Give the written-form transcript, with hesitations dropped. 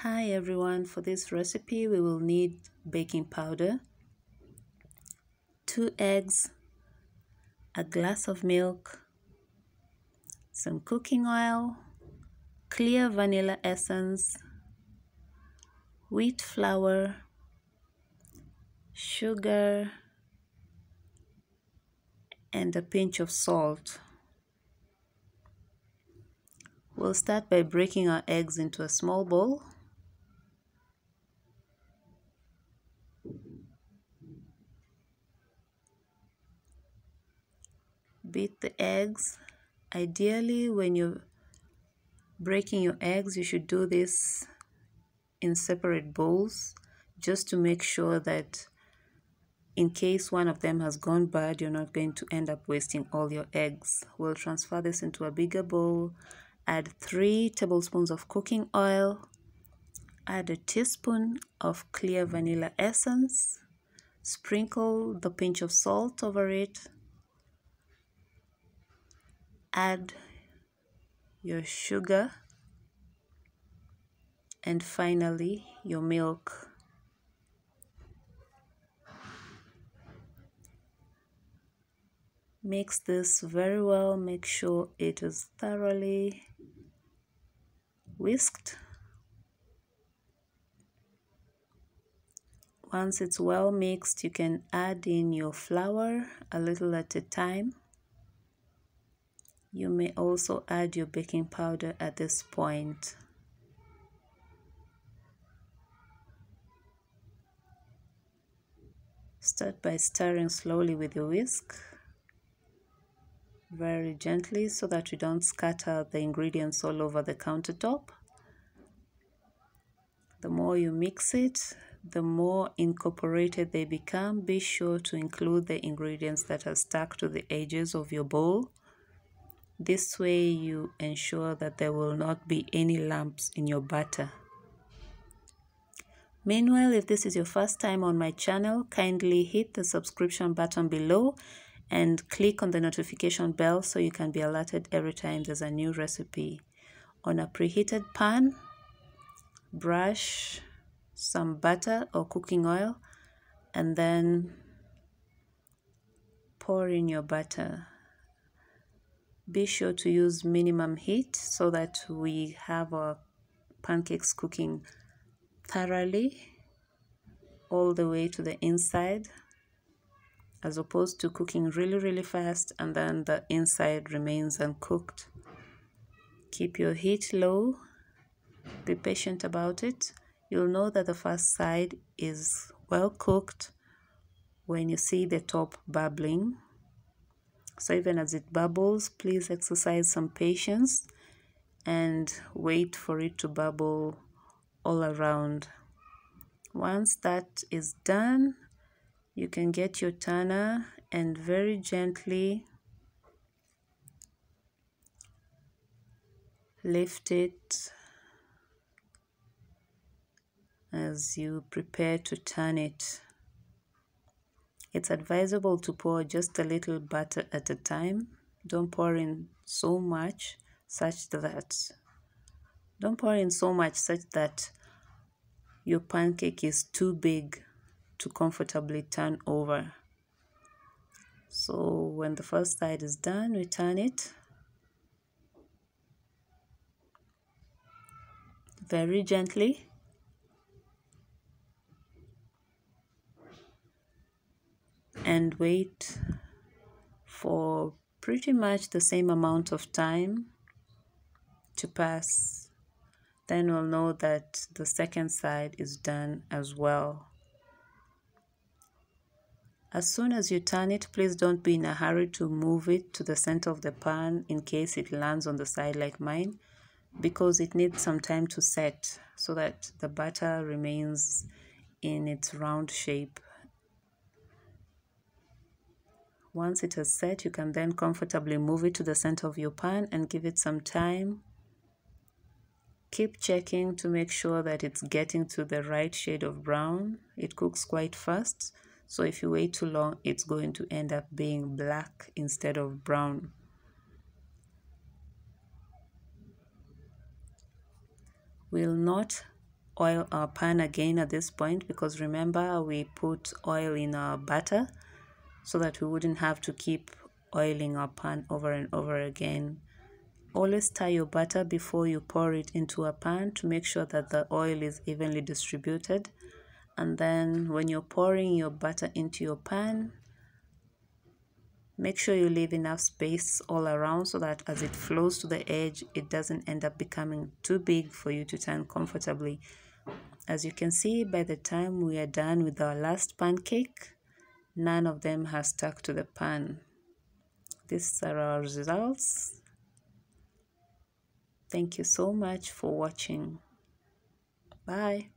Hi everyone, for this recipe we will need baking powder, 2 eggs, a glass of milk, some cooking oil, clear vanilla essence, wheat flour, sugar, and a pinch of salt. We'll start by breaking our eggs into a small bowl. Beat the eggs. Ideally, when you're breaking your eggs, you should do this in separate bowls just to make sure that in case one of them has gone bad, you're not going to end up wasting all your eggs. We'll transfer this into a bigger bowl, add 3 tablespoons of cooking oil, add a teaspoon of clear vanilla essence, sprinkle the pinch of salt over it, add your sugar, and finally your milk. Mix this very well, make sure it is thoroughly whisked. Once it's well mixed, you can add in your flour a little at a time. You may also add your baking powder at this point. Start by stirring slowly with your whisk, very gently so that you don't scatter the ingredients all over the countertop. The more you mix it, the more incorporated they become. Be sure to include the ingredients that are stuck to the edges of your bowl. This way you ensure that there will not be any lumps in your batter. Meanwhile, if this is your first time on my channel, kindly hit the subscription button below and click on the notification bell so you can be alerted every time there's a new recipe. On a preheated pan, brush some butter or cooking oil and then pour in your butter. Be sure to use minimum heat so that we have our pancakes cooking thoroughly all the way to the inside, as opposed to cooking really fast and then the inside remains uncooked. Keep your heat low, be patient about it. You'll know that the first side is well cooked when you see the top bubbling. So even as it bubbles, please exercise some patience and wait for it to bubble all around. Once that is done, you can get your turner and very gently lift it as you prepare to turn it. It's advisable to pour just a little butter at a time. Don't pour in so much such that your pancake is too big to comfortably turn over. So when the first side is done, we turn it very gently. And wait for pretty much the same amount of time to pass. Then we'll know that the second side is done as well. As soon as you turn it, please don't be in a hurry to move it to the center of the pan in case it lands on the side like mine, because it needs some time to set so that the batter remains in its round shape. Once it has set, you can then comfortably move it to the center of your pan and give it some time. Keep checking to make sure that it's getting to the right shade of brown. It cooks quite fast, so if you wait too long, it's going to end up being black instead of brown. We'll not oil our pan again at this point, because remember we put oil in our batter so that we wouldn't have to keep oiling our pan over and over again. Always stir your batter before you pour it into a pan to make sure that the oil is evenly distributed. And then when you're pouring your batter into your pan, make sure you leave enough space all around so that as it flows to the edge, it doesn't end up becoming too big for you to turn comfortably. As you can see, by the time we are done with our last pancake, none of them have stuck to the pan. These are our results. Thank you so much for watching. Bye.